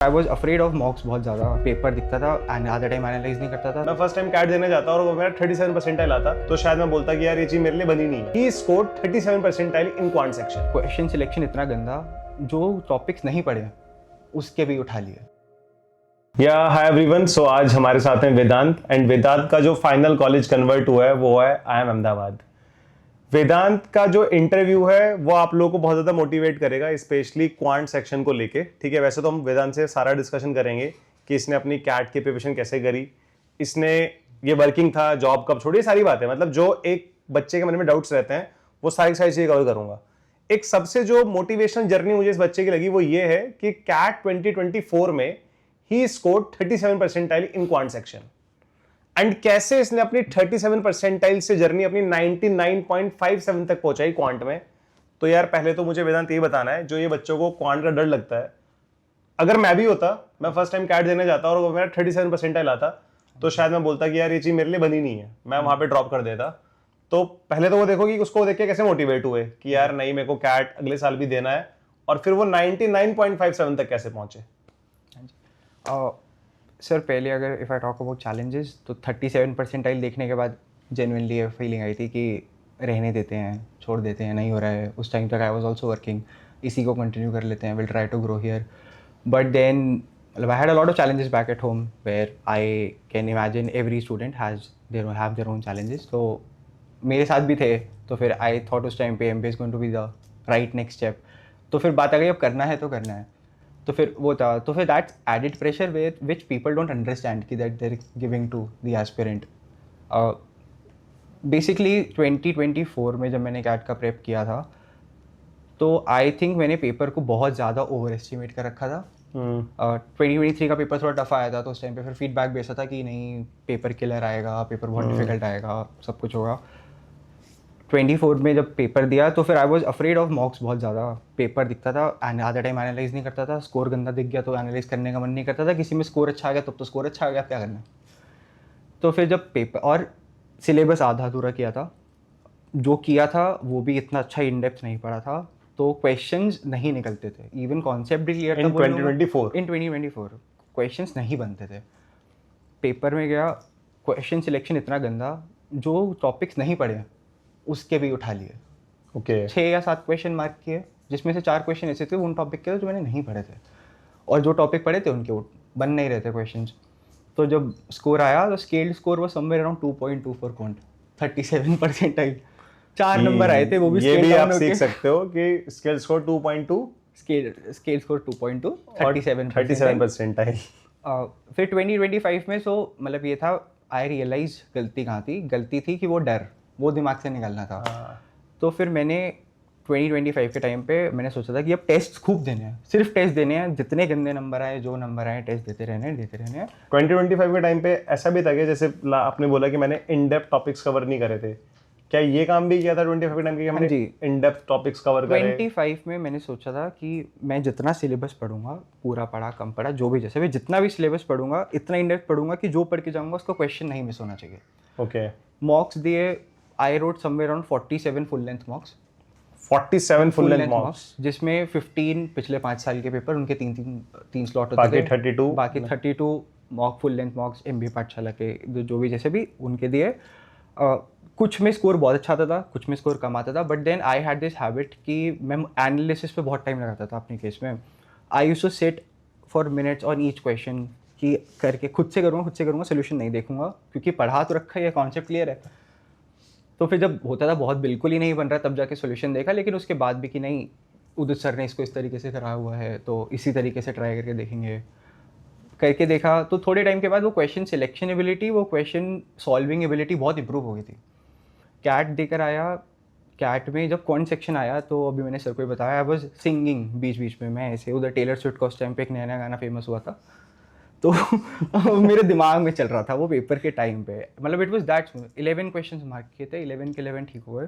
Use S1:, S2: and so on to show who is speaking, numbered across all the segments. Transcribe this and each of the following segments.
S1: I was afraid of मॉक्स बहुत ज़्यादा। Paper दिखता था एंड आधा टाइम एनालाइज नहीं करता था।
S2: मैं फर्स्ट टाइम कैट देने जाता और वो मेरा 37 परसेंटाइल आता तो शायद मैं बोलता कि यार ये चीज मेरे लिए बनी नहीं है। He scored 37 percentile in quant section.
S1: Question selection इतना गंदा, जो टॉपिक्स नहीं पढ़े उसके भी उठा लिए।
S2: या हाय एवरीवन, सो आज हमारे साथ हैं वेदांत एंड वेदांत का जो फाइनल कॉलेज कन्वर्ट हुआ है वो है आई एम अहमदाबाद। वेदांत का जो इंटरव्यू है वो आप लोगों को बहुत ज़्यादा मोटिवेट करेगा, स्पेशली क्वांट सेक्शन को लेके। ठीक है, वैसे तो हम वेदांत से सारा डिस्कशन करेंगे कि इसने अपनी कैट की प्रिपरेशन कैसे करी, इसने ये वर्किंग था, जॉब कब छोड़ी, सारी बातें, मतलब जो एक बच्चे के मन में डाउट्स रहते हैं वो सारी सारी चीज़ें कवर करूंगा। एक सबसे जो मोटिवेशनल जर्नी मुझे इस बच्चे की लगी वो ये है कि कैट 2024 में he scored 37 percentile in quant section and कैसे इसने अपनी 37 परसेंटाइल से जर्नी अपनी 99.57 तक पहुंचाई क्वांट में। तो यार पहले तो मुझे वेदांत ये बताना है, जो ये बच्चों को क्वांट का डर लगता है, अगर मैं भी होता, मैं फर्स्ट टाइम कैट देने जाता और वो मेरा 37 परसेंटाइल आता तो शायद मैं बोलता कि यार ये चीज मेरे लिए बनी नहीं है, मैं वहां पे ड्रॉप कर देता। तो पहले तो वो देखो कि उसको देख के कैसे मोटिवेट हुए कि यार नहीं, मेरे को कैट अगले साल भी देना है, और फिर वो 99.57 तक कैसे पहुंचे।
S1: सर पहले अगर if I talk about challenges तो 37 परसेंटाइल देखने के बाद जेन्युइनली ये फीलिंग आई थी कि रहने देते हैं, छोड़ देते हैं, नहीं हो रहा है। उस टाइम तक आई वाज आल्सो वर्किंग, इसी को कंटिन्यू कर लेते हैं, will try to grow here. But then मतलब I had a lot of challenges back at home where I can imagine every student have their own challenges. तो मेरे साथ भी थे, तो फिर आई थॉट उस टाइम पे MBA is going to be the right next step. तो फिर बात आ गई अब करना है तो करना है। तो फिर वो था, तो फिर that's added pressure which people don't understand कि that they're giving to the aspirant. Basically 2024 में जब मैंने कैट का प्रेप किया था तो आई थिंक मैंने पेपर को बहुत ज़्यादा ओवर एस्टिमेट कर रखा था। 2023 का पेपर थोड़ा टफ आया था, तो उस टाइम पे फिर फीडबैक बेसा था कि नहीं पेपर किलर आएगा, पेपर बहुत डिफिकल्ट आएगा, सब कुछ होगा। 24 में जब पेपर दिया तो फिर आई वॉज अफ्रेड ऑफ मॉक्स बहुत ज़्यादा। पेपर दिखता था एंड आधा टाइम एनालाइज नहीं करता था। स्कोर गंदा दिख गया तो एनालाइज करने का मन नहीं करता था। किसी में स्कोर अच्छा आ गया तब तो स्कोर अच्छा आ गया, क्या करना। तो फिर जब पेपर और सिलेबस आधा अधूरा किया था, जो किया था वो भी इतना अच्छा इन डेप्थ नहीं पढ़ा था, तो क्वेश्चंस नहीं निकलते थे। इवन कॉन्सेप्ट भी क्लियर था
S2: इन 2024
S1: क्वेश्चंस नहीं बनते थे। पेपर में गया, क्वेश्चन सिलेक्शन इतना गंदा, जो टॉपिक्स नहीं पढ़े उसके भी उठा लिए।
S2: ओके
S1: 6 या 7 क्वेश्चन मार्क किए, जिसमें से 4 क्वेश्चन ऐसे थे उन टॉपिक के जो मैंने नहीं पढ़े थे, और जो टॉपिक पढ़े थे उनके बन नहीं रहे थे क्वेश्चंस। तो जब स्कोर आया तो स्केल्ड स्कोर वो somewhere around 2.2 for quant, 37 percentile. 4 number आए थे, वो भी
S2: ये
S1: स्केल
S2: भी
S1: डाउन
S2: आप सीख
S1: होके।
S2: सकते हो कि स्केल स्कोर 2.2
S1: स्केल स्कोर 2.2,
S2: और
S1: 37
S2: 37 परसेंटाइल।
S1: फिर 2025 में मतलब ये था, आई रियलाइज गलती कहाँ थी। गलती थी कि वो डर, वो दिमाग से निकालना था। तो फिर मैंने 2025 के टाइम पे मैंने सोचा था कि अब टेस्ट खूब देने हैं, सिर्फ टेस्ट देने हैं, जितने गंदे नंबर आए, जो नंबर आए, टेस्ट देते रहने हैं।
S2: 2025 के टाइम पे ऐसा भी था कि जैसे आपने बोला कि मैंने इन डेप्थ टॉपिक्स कवर नहीं करे थे, क्या ये काम भी किया था 25 के टाइम पे कि हमने इन डेप्थ टॉपिक्स कवर करे?
S1: 25 में मैंने सोचा था कि मैं जितना सिलेबस पढ़ूंगा, पूरा पढ़ा कम पढ़ा जो भी, जैसे भी जितना भी सिलेबस पढ़ूंगा इतना इन डेप्थ पढ़ूंगा कि जो पढ़ के जाऊंगा उसका क्वेश्चन नहीं मिस होना चाहिए।
S2: ओके
S1: मॉक्स दिए, I wrote somewhere around 47 full length मॉक्स।
S2: 47 full length मॉक्स,
S1: जिसमें 15 पिछले 5 साल के पेपर, उनके तीन स्लॉट होते
S2: बाकी
S1: थे।
S2: 32
S1: बाकी 32 मॉक फुल लेंथ मॉक्स एमबीए पाठशाला के जो भी जैसे भी उनके दिए। कुछ में स्कोर बहुत अच्छा आता था, कुछ में स्कोर कम आता था। But then I had this habit कि मैं एनालिसिस पे बहुत टाइम लगाता था अपने केस में। I used to sit for minutes on each question, कि करके खुद से करूँगा, सोल्यूशन नहीं देखूंगा, क्योंकि पढ़ा तो रखा है, कॉन्सेप्ट क्लियर है। तो फिर जब होता था बहुत बिल्कुल ही नहीं बन रहा, तब जाके सोल्यूशन देखा। लेकिन उसके बाद भी कि नहीं, उदित सर ने इसको इस तरीके से करा हुआ है तो इसी तरीके से ट्राई करके देखेंगे, करके देखा। तो थोड़े टाइम के बाद वो क्वेश्चन सिलेक्शन एबिलिटी, वो क्वेश्चन सॉल्विंग एबिलिटी बहुत इंप्रूव हो गई थी। कैट देकर आया, कैट में जब कौन सेक्शन आया तो अभी मैंने सर को बताया, आई वॉज सिंगिंग बीच बीच में। मैं ऐसे उधर टेलर स्विफ्ट का उस टाइम पे एक नया नया गाना फेमस हुआ था, तो मेरे दिमाग में चल रहा था वो पेपर के टाइम पे। मतलब it was that 11 questions mark किए थे, 11 के 11 ठीक हुए।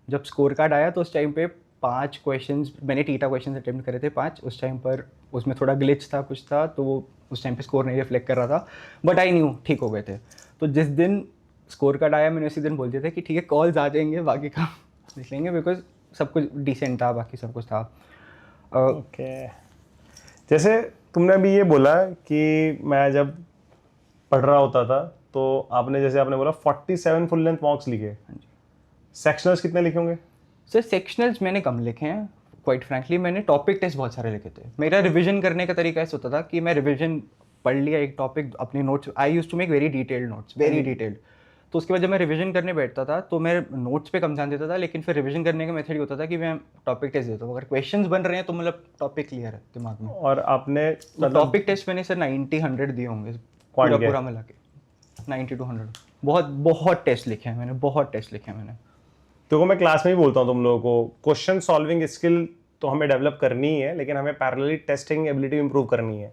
S1: जब स्कोर कार्ड आया तो उस टाइम पे 5 क्वेश्चंस मैंने टीटा क्वेश्चंस अटेम्प्ट करे थे, 5 उस टाइम पर। उसमें थोड़ा ग्लिच था, कुछ था, तो वो उस टाइम पे स्कोर नहीं रिफ्लेक्ट कर रहा था, बट आई न्यू ठीक हो गए थे। तो जिस दिन स्कोर कार्ड आया मैंने उसी दिन बोल दिया था कि ठीक है, कॉल्स आ जाएंगे, बाकी काम देख लेंगे, बिकॉज सब कुछ डिसेंट था, बाकी सब कुछ था।
S2: ओके जैसे तुमने अभी ये बोला कि मैं जब पढ़ रहा होता था तो आपने जैसे आपने बोला 47 फुल लेंथ मॉक्स लिखे, सेक्शनल्स कितने लिखे होंगे?
S1: सर सेक्शनल्स मैंने कम लिखे हैं, क्वाइट फ्रैंकली मैंने टॉपिक टेस्ट बहुत सारे लिखे थे। मेरा रिवीजन करने का तरीका ऐसा होता था कि मैं रिवीजन पढ़ लिया एक टॉपिक, अपने notes, I use to make very detailed notes, very detailed. तो उसके बाद जब मैं रिवीजन करने बैठता था तो मैं नोट्स पे कम ध्यान देता था, लेकिन फिर रिवीजन करने का मेथड ये होता था कि मैं टॉपिक टेस्ट देता हूँ। अगर क्वेश्चंस बन रहे हैं तो मतलब टॉपिक क्लियर है दिमाग में।
S2: और आपने
S1: टॉपिक टेस्ट मैंने सर 90-100 दिए होंगे पूरा पूरा मिला के, 90-100। बहुत बहुत टेस्ट लिखे हैं मैंने, बहुत टेस्ट लिखे हैं मैंने।
S2: तो मैं क्लास में ही बोलता हूँ तुम लोगों को, क्वेश्चन सॉल्विंग स्किल तो हमें डेवलप करनी ही है, लेकिन हमें पैरेलली टेस्टिंग एबिलिटी इंप्रूव करनी है।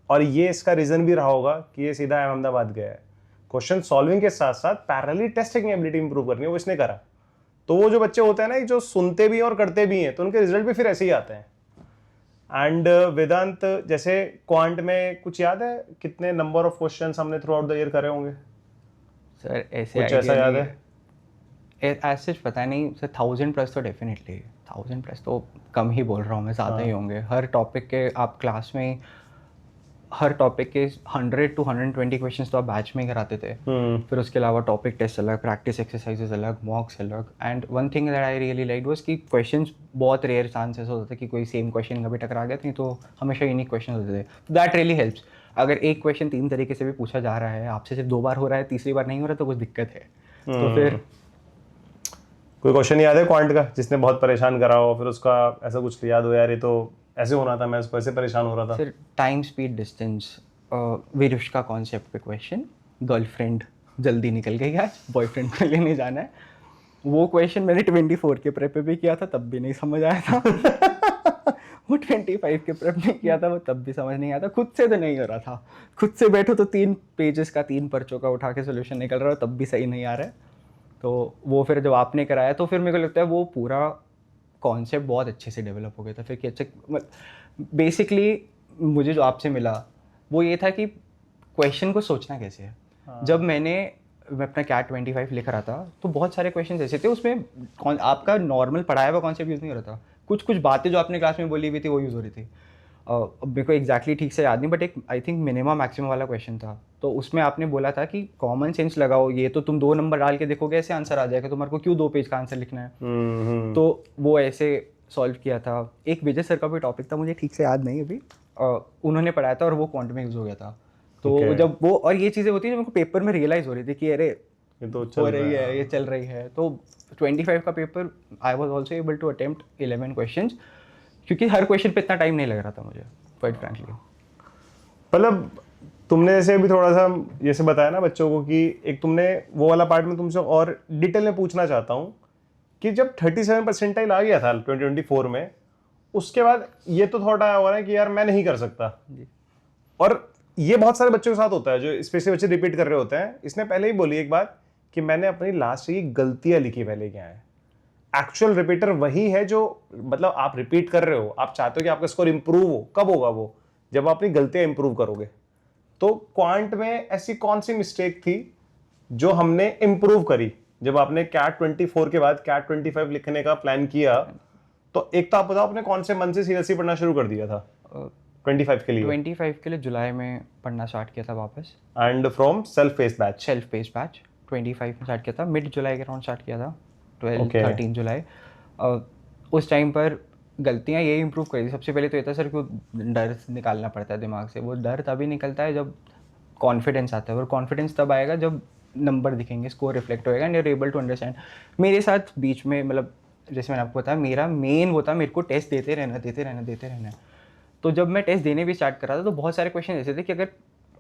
S2: और ये इसका रीज़न भी रहा होगा कि ये सीधा अहमदाबाद गया है। क्वेश्चन सॉल्विंग के साथ साथ पैरेलली टेस्टिंग एबिलिटी इंप्रूव करनी है, वो इसने करा। तो वो जो बच्चे होते हैं ना जो सुनते भी हैं और करते भी हैं, तो उनके रिजल्ट भी फिर ऐसे ही आते हैं। एंड वेदांत, जैसे क्वांट में कुछ याद है कितने नंबर ऑफ क्वेश्चंस हमने थ्रू आउट द ईयर करे होंगे?
S1: सर ऐसे
S2: कुछ ऐसा याद है?
S1: ऐसे पता नहीं सर, 1000+ तो डेफिनेटली, 1000+ तो कम ही बोल रहा हूँ मैं, ज़्यादा ही होंगे। हर टॉपिक के आप क्लास में, हर टॉपिक के 100-120 क्वेश्चंस तो आप बैच में ही कराते थे। फिर उसके अलावा टॉपिक टेस्ट अलग, प्रैक्टिस एक्सरसाइजेस अलग, मॉक्स अलग। And one thing that I really like was कि क्वेश्चंस बहुत रेयर चांसेस होते थे कि कोई सेम क्वेश्चन कभी टकरा गया, नहीं तो हमेशा यूनिक क्वेश्चन होते थे। That really helps. अगर एक क्वेश्चन 3 तरीके से भी पूछा जा रहा है, आपसे सिर्फ 2 बार हो रहा है, तीसरी बार नहीं हो रहा, तो कुछ दिक्कत है। तो फिर
S2: कोई क्वेश्चन याद है क्वांट का जिसने बहुत परेशान करा हो, फिर उसका ऐसा कुछ याद हो, यार ये तो ऐसे होना था, मैं उसको ऐसे परेशान हो रहा था?
S1: फिर time speed distance, Virushka concept पे क्वेश्चन, गर्लफ्रेंड जल्दी निकल गई आज, बॉयफ्रेंड को लेने जाना है। वो क्वेश्चन मैंने 24 के प्रेप पे भी किया था, तब भी नहीं समझ आया था। वो 25 के प्रेप में किया था, वो तब भी समझ नहीं आया था। खुद से तो नहीं हो रहा था, खुद से बैठो तो 3 पेजेस का 3 पर्चों का उठा के सोल्यूशन निकल रहा है, तब भी सही नहीं आ रहा है। तो वो फिर जब आपने कराया तो फिर मेरे को लगता है वो पूरा कॉन्सेप्ट बहुत अच्छे से डेवलप हो गया था फिर कि अच्छा, बेसिकली मुझे जो आपसे मिला वो ये था कि क्वेश्चन को सोचना कैसे है। जब मैं अपना कैट 25 लिख रहा था तो बहुत सारे क्वेश्चन ऐसे थे, उसमें आपका नॉर्मल पढ़ाया हुआ कॉन्सेप्ट यूज़ नहीं हो रहा था, कुछ कुछ बातें जो आपने क्लास में बोली हुई थी वो यूज़ हो रही थी। मेरे को एग्जैक्टली ठीक से याद नहीं, बट एक आई थिंक मिनिमम मैक्सिमम वाला क्वेश्चन था। तो उसमें आपने बोला था कि कॉमन सेंस लगाओ, ये तो तुम 2 नंबर डाल के देखोगे ऐसे आंसर आ जाएगा, तुम्हारे को क्यों 2 पेज का आंसर लिखना है। तो वो ऐसे सॉल्व किया था। एक विजय सर का भी टॉपिक था, मुझे ठीक से याद नहीं अभी, उन्होंने पढ़ाया था और वो क्वांट में यूज़ हो गया था। तो जब वो और ये चीज़ें होती है, जब मेरे को पेपर में रियलाइज़ हो रही थी कि अरे
S2: ये तो
S1: हो रही है, ये चल रही है। तो 25 का paper I was also able to attempt 11 question, क्योंकि हर क्वेश्चन पे इतना टाइम नहीं लग रहा था मुझे, क्वाइट फ्रैंकली।
S2: मतलब तुमने जैसे अभी थोड़ा सा जैसे बताया ना बच्चों को कि एक तुमने वो वाला पार्ट में तुमसे और डिटेल में पूछना चाहता हूँ कि जब 37 परसेंटाइल आ गया था 2024 में, उसके बाद ये तो थॉट आया होगा ना कि यार मैं नहीं कर सकता
S1: जी।
S2: और ये बहुत सारे बच्चों के साथ होता है जो स्पेशली बच्चे रिपीट कर रहे होते हैं। इसने पहले ही बोली एक बात कि मैंने अपनी लास्ट से गलतियां लिखी पहले क्या है। एक्चुअल रिपीटर वही है जो मतलब आप रिपीट कर रहे हो, आप चाहते हो कि आपका स्कोर इंप्रूव हो। कब होगा वो? जब आप अपनी गलतियां इंप्रूव करोगे। तो क्वांट में ऐसी कौन सी मिस्टेक थी जो हमने इंप्रूव करी जब आपने कैट 24 के बाद कैट 25 लिखने का प्लान किया? तो एक तो आप बताओ आपने कौन से मन से सीरियसली पढ़ना शुरू कर दिया था 25 के लिए?
S1: 25 के लिए जुलाई में पढ़ना स्टार्ट किया था वापस।
S2: And from self paced batch?
S1: Self paced batch 25 में स्टार्ट किया था, मिड जुलाई के अराउंड स्टार्ट किया था, 12-13 जुलाई। उस टाइम पर गलतियाँ ये इंप्रूव करी थी। सबसे पहले तो ये था सर कि डर निकालना पड़ता है दिमाग से। वो डर तभी निकलता है जब कॉन्फिडेंस आता है, और कॉन्फिडेंस तब आएगा जब नंबर दिखेंगे, स्कोर रिफ्लेक्ट होएगा and you are able to understand. मेरे साथ बीच में मतलब जैसे मैंने आपको बताया, मेरा मेन वो था, मेरे को टेस्ट देते रहना। तो जब मैं टेस्ट देने भी स्टार्ट कर रहा था तो बहुत सारे क्वेश्चन ऐसे थे कि अगर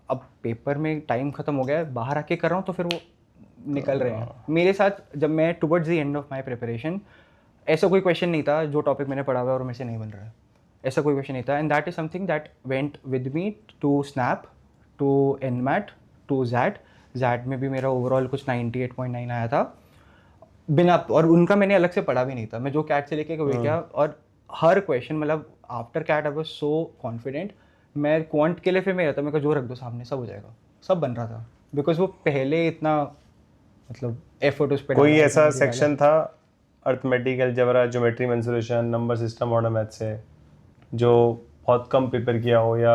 S1: अब पेपर में टाइम खत्म हो गया, बाहर आके कर रहा हूँ तो फिर वो निकल रहे हैं मेरे साथ। जब मैं towards the end of my preparation, ऐसा कोई क्वेश्चन नहीं था जो टॉपिक मैंने पढ़ा हुआ है और मेरे से नहीं बन रहा है, ऐसा कोई क्वेश्चन नहीं था। And that is something that went with me to SNAP, to NMAT, to XAT में भी मेरा ओवरऑल कुछ 98.9 आया था बिना, और उनका मैंने अलग से पढ़ा भी नहीं था। मैं जो कैट से लेके गया क्या, और हर क्वेश्चन मतलब after CAT I was so confident. मैं क्वांट के लिए फिर मैं रहता, मेरे को जो रख दो सामने सब हो जाएगा, सब बन रहा था, बिकॉज वो पहले इतना मतलब एफर्ट उस पर।
S2: कोई ऐसा सेक्शन था arithmetic, algebra, geometry, mensuration, number system, order math से जो बहुत कम पेपर किया हो, या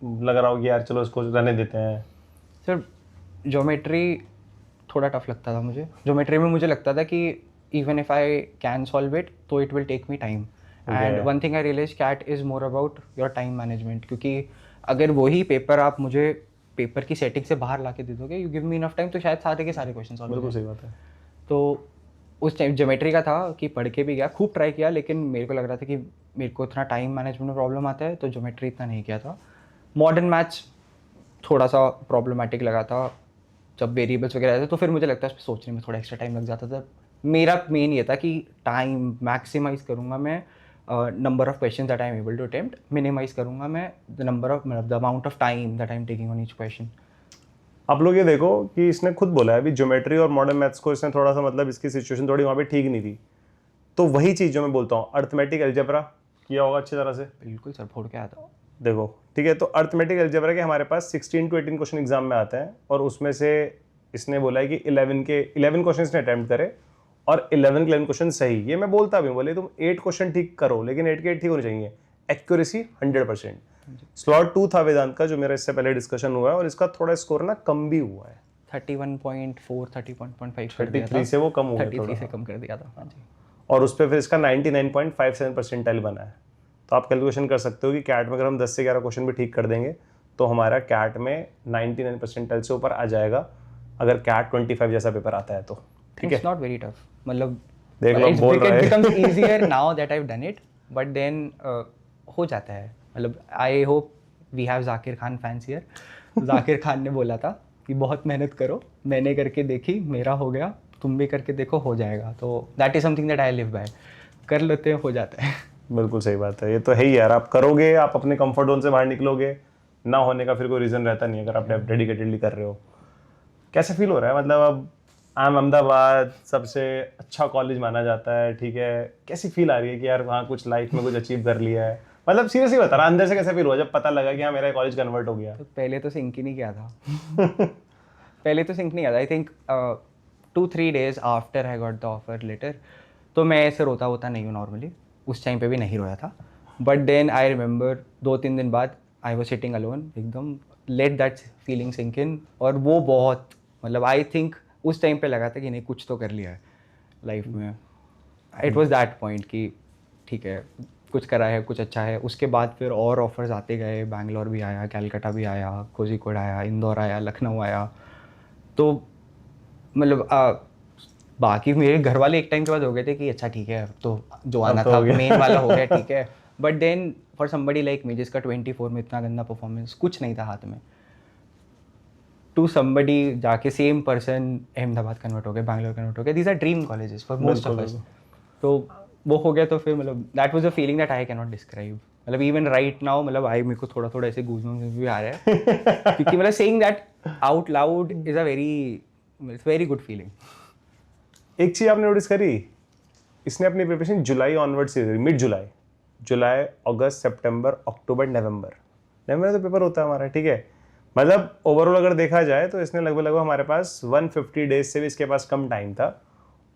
S2: लग रहा हो कि यार चलो इसको रहने देते हैं?
S1: सर ज्योमेट्री थोड़ा टफ लगता था मुझे. ज्योमेट्री में मुझे लगता था कि even if I can solve it तो it will take me time. And one thing I realize CAT is more about your time management, क्योंकि अगर वही पेपर आप मुझे पेपर की सेटिंग से बाहर ला के दे दोगे, you give me enough time, तो शायद सारे के सारे क्वेश्चन सॉल्व.
S2: बिल्कुल सही बात है.
S1: तो उस टाइम ज्योमेट्री का था कि पढ़ के भी गया, खूब ट्राई किया, लेकिन मेरे को लग रहा था कि मेरे को इतना टाइम मैनेजमेंट में प्रॉब्लम आता है, तो ज्योमेट्री इतना नहीं किया था. मॉडर्न मैथ्स थोड़ा सा प्रॉब्लमैटिक लगा था जब वेरिएबल्स वगैरह आते, तो फिर मुझे लगता है उस पर सोचने में थोड़ा एक्स्ट्रा टाइम लग जाता था. मेरा मेन ये था कि टाइम मैक्सिमाइज करूँगा मैं, number of question that I am able to attempt minimise करूँगा मैं, the number of the amount of time that I am taking on each question.
S2: आप लोग ये देखो कि इसने खुद बोला है अभी ज्योमेट्री और मॉडर्न मैथ्स को इसने थोड़ा सा मतलब इसकी सिचुएशन थोड़ी वहाँ पे ठीक नहीं थी. तो वही चीज़ जो मैं बोलता हूँ, अर्थमेटिक अलजेब्रा किया होगा अच्छी तरह से.
S1: बिल्कुल सर, फोड़ के आया था.
S2: देखो ठीक है, तो अर्थमेटिक अलजेब्रा के हमारे पास 16 to 18 क्वेश्चन एग्जाम में आते हैं, और उसमें से इसने बोला है कि 11 क्वेश्चन इसने अटैम्प्ट करे और 11 के 11 क्वेश्चन सही. ये मैं बोलता भी हूँ, बोले तुम 8 क्वेश्चन ठीक करो, लेकिन 8 के 8 ठीक होने चाहिए. एक्यूरेसी 100%. स्लॉट 2 था वेदांत का, जो मेरा इससे पहले डिस्कशन हुआ है, और इसका थोड़ा स्कोर ना कम भी हुआ है.
S1: 31.4 30.5 कर दिया
S2: 33 से वो कम हो गया
S1: 33
S2: थोड़ा.
S1: से कम कर दिया था. हाँ जी.
S2: और उस पर फिर इसका 99.57 परसेंटाइल बना है. तो आप कैलकुलेशन कर सकते हो कि कैट में अगर हम 10 से 11 क्वेश्चन भी ठीक कर देंगे तो हमारा कैट में 99 परसेंटाइल से ऊपर आ जाएगा, अगर कैट 25 जैसा पेपर आता है तो. ठीक है,
S1: इट्स नॉट वेरी टफ. मतलब
S2: देख लो बोल रहा है.
S1: It becomes easier now that I have done it, but then हो जाता है. मतलब I hope we have Zakir Khan fans here. Zakir Khan ने बोला था कि बहुत मेहनत करो, मैंने करके देखी, मेरा हो गया, तुम भी करके देखो, हो जाएगा. तो that is something that I live by. कर लेते हैं, हो जाता है.
S2: बिल्कुल सही बात है. ये तो है ही यार, आप करोगे, आप अपने कंफर्ट जोन से बाहर निकलोगे, ना होने का फिर कोई रीज़न रहता नहीं अगर आप डेडिकेटेडली कर रहे हो. कैसा फील हो रहा है? मतलब अब आई एम अहमदाबाद, सबसे अच्छा कॉलेज माना जाता है, ठीक है, कैसी फील आ रही है कि यार वहाँ कुछ लाइफ में कुछ अचीव कर लिया है? मतलब सीरियसली बता रहा, अंदर से कैसा फील हुआ जब पता लगा कि हाँ मेरा कॉलेज कन्वर्ट हो गया?
S1: तो पहले तो सिंक ही नहीं किया था. पहले तो सिंक नहीं किया था. I think 2-3 days after I got the offer letter, तो मैं ऐसे रोता होता नहीं हूँ नॉर्मली. उस टाइम पे भी नहीं रोया था. बट देन आई रिमेंबर 2-3 दिन बाद आई वॉज सिटिंग अलोन, एकदम let that feeling sink in. और वो बहुत, मतलब आई थिंक उस टाइम पे लगा था कि नहीं, कुछ तो कर लिया है लाइफ में. इट वॉज दैट पॉइंट कि ठीक है, कुछ करा है, कुछ अच्छा है. उसके बाद फिर और ऑफर्स आते गए. बैंगलोर भी आया, कैलकाटा भी आया, कोझिकोड आया, इंदौर आया, लखनऊ आया. तो मतलब बाकी मेरे घर वाले एक टाइम के बाद हो गए थे कि अच्छा ठीक है, तो जो आना था मेन वाला हो गया, ठीक है. But then for somebody like me, जिसका 24 में इतना गंदा परफॉर्मेंस, कुछ नहीं था हाथ में, टू समबडी जाके सेम पर्सन अहमदाबाद कन्वर्ट हो गए, बैंगलोर कन्वर्ट हो गए. These are dream colleges for most of us. तो वो हो गया. तो फिर मतलब that was a feeling that I can not describe. मतलब इवन राइट नाउ, मतलब आई मेरे को थोड़ा थोड़ा ऐसे गूज़बम्स भी आ रहा है क्योंकि मतलब saying that out loud is a very good feeling.
S2: एक चीज़ आपने नोटिस करी, इसने अपनी प्रिपरेशन जुलाई ऑनवर्ड से, मिड जुलाई, अगस्त, सितंबर, अक्टूबर, नवंबर में तो पेपर होता है हमारा, ठीक है. मतलब ओवरऑल अगर देखा जाए तो इसने लगभग हमारे पास 150 डेज से भी इसके पास कम टाइम था.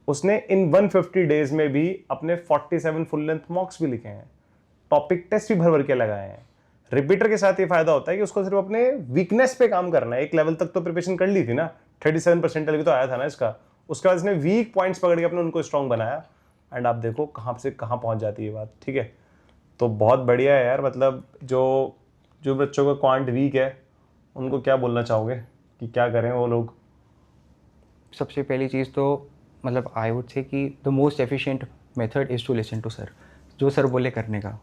S2: उसने इन 150 डेज में भी अपने 47 फुल लेंथ मॉक्स भी लिखे हैं, टॉपिक टेस्ट भी भर भर के लगाए हैं. रिपीटर के साथ ये फायदा होता है कि उसको सिर्फ अपने वीकनेस पे काम करना है. एक लेवल तक तो प्रिपरेशन कर ली थी ना, 37% भी तो आया था ना इसका. उसके बाद इसने वीक पॉइंट्स पकड़ के अपने उनको स्ट्रॉन्ग बनाया, एंड आप देखो कहाँ से कहाँ पहुँच जाती है बात, ठीक है. तो बहुत बढ़िया है यार. मतलब जो बच्चों का क्वांट वीक है उनको क्या बोलना चाहोगे कि क्या करें वो लोग?
S1: सबसे पहली चीज़ तो मतलब आई वुड से कि the most efficient method is to listen to sir. जो सर बोले करने का,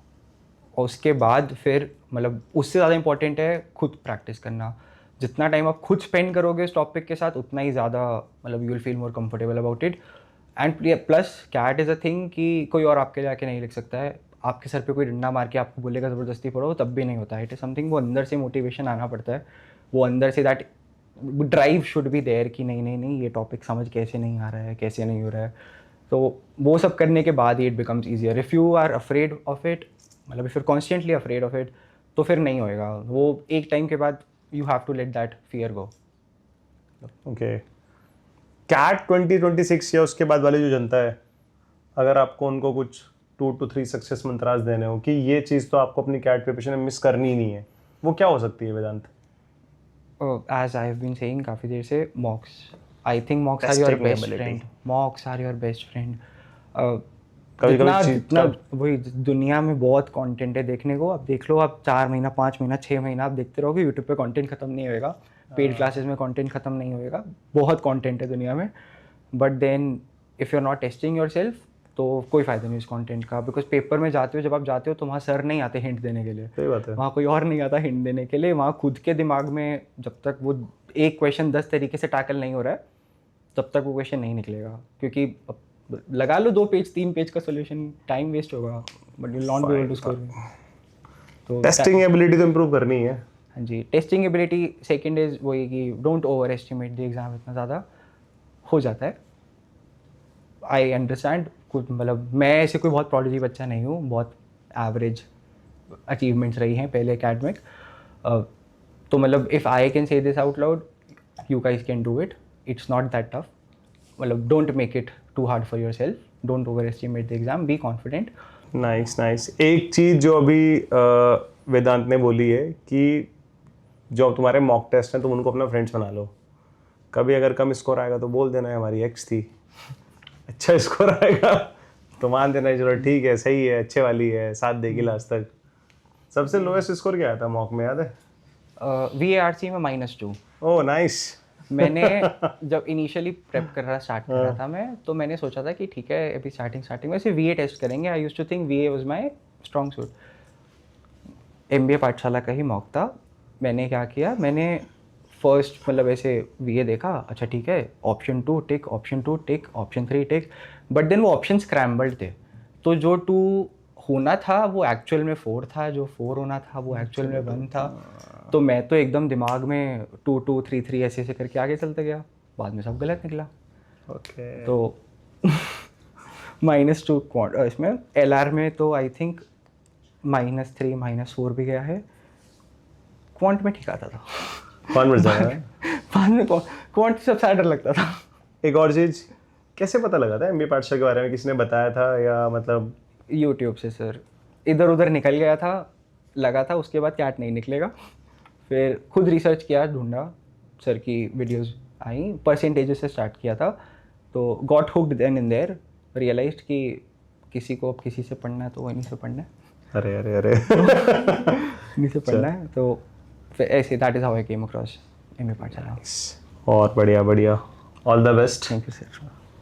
S1: और उसके बाद फिर मतलब उससे ज़्यादा इंपॉर्टेंट है खुद प्रैक्टिस करना. जितना टाइम आप खुद स्पेंड करोगे इस टॉपिक के साथ, उतना ही ज़्यादा मतलब you will feel more comfortable about it. And plus CAT is a thing कि कोई और आपके जाके नहीं लिख सकता है. आपके सर पे कोई डंडा मार के आपको बोलेगा ज़बरदस्ती पढ़ो, तब भी नहीं होता है. इट इज़ समथिंग, वो अंदर से मोटिवेशन आना पड़ता है. वो अंदर से that drive should be there कि नहीं ये टॉपिक समझ कैसे नहीं आ रहा है, कैसे नहीं हो रहा है. तो वो सब करने के बाद ही it becomes easier. If you are afraid of it, मतलब if you constantly afraid of it, तो फिर नहीं होएगा. वो एक टाइम के बाद you have to let that fear go.
S2: Okay. CAT 2026 या उसके बाद वाली जो जनता है, अगर आपको उनको कुछ 2 to 3 सक्सेस मंत्रास देने हो कि ये चीज़ तो आपको अपनी कैट प्रिपरेशन में मिस करनी ही नहीं है, वो क्या हो सकती है वेदांत?
S1: As I have been saying काफ़ी देर से, mocks. I think mocks are your
S2: Testing
S1: best
S2: ability.
S1: friend. Mocks are your best friend.
S2: कभी
S1: जितना
S2: चीज
S1: जितना वही दुनिया में बहुत कंटेंट है देखने को, आप देख लो, आप 4 महीना 5 महीना 6 महीना आप देखते रहोगे, यूट्यूब पे कंटेंट खत्म नहीं होएगा, पेड क्लासेस में कंटेंट खत्म नहीं होएगा, बहुत कंटेंट है दुनिया में. But then if you are not testing yourself तो कोई फ़ायदा नहीं उस कंटेंट का, बिकॉज पेपर में जाते हो, जब आप जाते हो तो वहाँ सर नहीं आते हिंट देने के लिए,
S2: सही बात है.
S1: वहाँ कोई और नहीं आता हिंट देने के लिए. वहाँ खुद के दिमाग में जब तक वो एक क्वेश्चन 10 तरीके से टैकल नहीं हो रहा है तब तक वो क्वेश्चन नहीं निकलेगा, क्योंकि लगा लो 2 पेज 3 पेज का सोल्यूशन, टाइम वेस्ट होगा, but you not be able to score. तो
S2: टेस्टिंग एबिलिटी तो इम्प्रूव करनी है.
S1: हाँ जी, टेस्टिंग एबिलिटी. सेकंड इज वही कि don't overestimate the exam. इतना ज़्यादा हो जाता है. आई अंडरस्टैंड, कुछ मतलब मैं ऐसे कोई बहुत प्रोडिजी बच्चा नहीं हूँ, बहुत एवरेज अचीवमेंट्स रही हैं पहले एकेडमिक. तो मतलब if I can say this out loud, you guys can do it. It's not that tough. मतलब don't make it too hard for yourself, don't overestimate the exam, be confident.
S2: Nice nice. एक चीज़ जो अभी वेदांत ने बोली है कि जो तुम्हारे मॉक टेस्ट हैं तुम उनको अपना फ्रेंड्स बना लो. कभी अगर कम स्कोर आएगा तो बोल देना है हमारी एक्स थी, अच्छा स्कोर आएगा तो मान देना चलो ठीक है, सही है, अच्छे वाली है, साथ देगी लास्ट तक. सबसे लोएस्ट स्कोर क्या आया था मॉक में, याद है?
S1: VARC में -2.
S2: Oh nice.
S1: मैंने जब इनिशियली प्रेप कर रहा स्टार्ट कर रहा था मैं, तो मैंने सोचा था कि ठीक है अभी स्टार्टिंग में सिर्फ VA टेस्ट करेंगे. I used to think VA was my strong suit. MBA Pathshala का ही मॉक था. मैंने क्या किया, मैंने फर्स्ट मतलब ऐसे VA देखा, अच्छा ठीक है, option 2 tick, option 2 tick, option 3 tick, but then वो ऑप्शन स्क्रैम्बल्ड थे. तो जो 2 होना था वो एक्चुअल में 4 था, जो 4 होना था वो एक्चुअल में 1 था. तो मैं तो एकदम दिमाग में 2 2 3 3 ऐसे ऐसे करके आगे चलते गया. बाद में सब गलत निकला.
S2: ओके.
S1: तो -2 इसमें. LR में तो आई थिंक -3 -4 भी गया है. क्वांट में ठीक आता था.
S2: कौन मिल जाएगा?
S1: बाद में क्वांट सबसे डर लगता था.
S2: एक और चीज़, कैसे पता लगा था MBA पाठशाला के बारे में? किसी ने बताया था या मतलब?
S1: यूट्यूब से सर. इधर उधर निकल गया था, लगा था उसके बाद कैट नहीं निकलेगा. फिर खुद रिसर्च किया, ढूंढा, सर की वीडियोस आई, परसेंटेजेस से स्टार्ट किया था. तो got hooked then in there, realised कि किसी को अब किसी से पढ़ना है तो वहीं से पढ़ना है.
S2: अरे अरे अरे.
S1: इन्हीं से पढ़ना है. तो फिर ऐसे that is how I came across MBA पाठशाला.
S2: और बढ़िया बढ़िया. All the best.
S1: Thank you sir.